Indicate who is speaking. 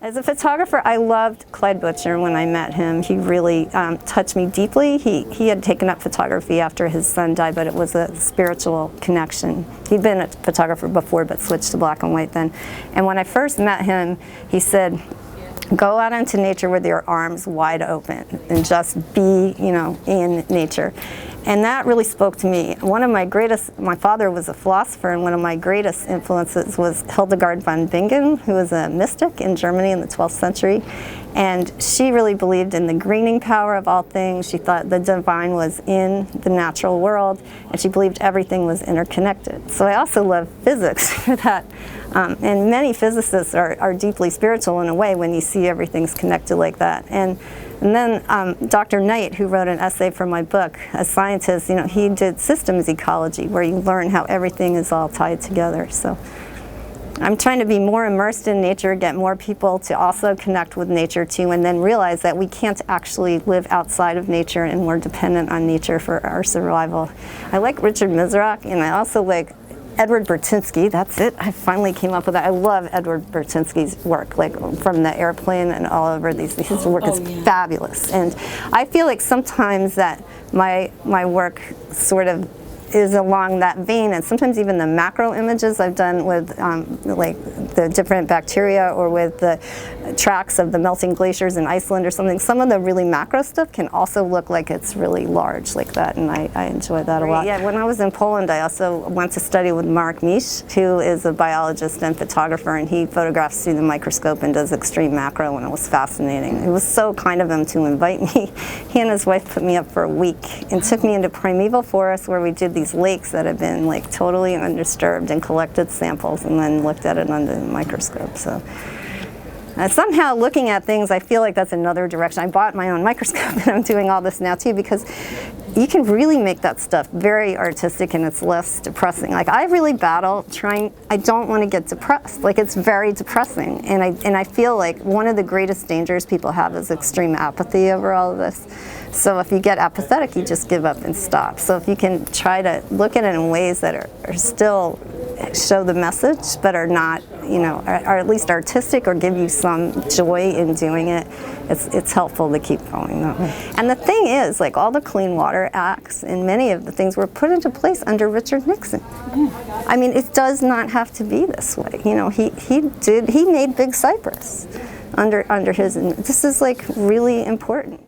Speaker 1: As a photographer, I loved Clyde Butcher when I met him. He really touched me deeply. He had taken up photography after his son died, but it was a spiritual connection. He'd been a photographer before, but switched to black and white then. And when I first met him, he said, go out into nature with your arms wide open and just be, in nature. And that really spoke to me. My father was a philosopher, and one of my greatest influences was Hildegard von Bingen, who was a mystic in Germany in the 12th century. And she really believed in the greening power of all things. She thought the divine was in the natural world, and she believed everything was interconnected. So I also love physics for that. And many physicists are deeply spiritual in a way when you see everything's connected like that. And then Dr. Knight, who wrote an essay for my book, a scientist, he did systems ecology, where you learn how everything is all tied together. So I'm trying to be more immersed in nature, get more people to also connect with nature too, and then realize that we can't actually live outside of nature and we're dependent on nature for our survival. I like Richard Mizrak, and I also like Edward Burtynsky. That's it. I finally came up with that. I love Edward Burtynsky's work, like from the airplane and all over these. His work is fabulous, and I feel like sometimes that my work sort of is along that vein, and sometimes even the macro images I've done with like the different bacteria or with the tracks of the melting glaciers in Iceland or something. Some of the really macro stuff can also look like it's really large like that, and I enjoy that a lot. Yeah, when I was in Poland, I also went to study with Mark Misch, who is a biologist and photographer, and he photographs through the microscope and does extreme macro, and it was fascinating. It was so kind of him to invite me. He and his wife put me up for a week and took me into primeval forests where we did these lakes that had been like totally undisturbed and collected samples and then looked at it under the microscope. So somehow looking at things, I feel like that's another direction. I bought my own microscope and I'm doing all this now too, because you can really make that stuff very artistic and it's less depressing. Like I really battle I don't want to get depressed. Like it's very depressing, and I feel like one of the greatest dangers people have is extreme apathy over all of this. So if you get apathetic, you just give up and stop. So if you can try to look at it in ways that are still show the message, but are not, are at least artistic or give you some joy in doing it, it's helpful to keep going though. And the thing is, like all the Clean Water Acts and many of the things were put into place under Richard Nixon. I mean, it does not have to be this way. He made Big Cypress under his, this is like really important.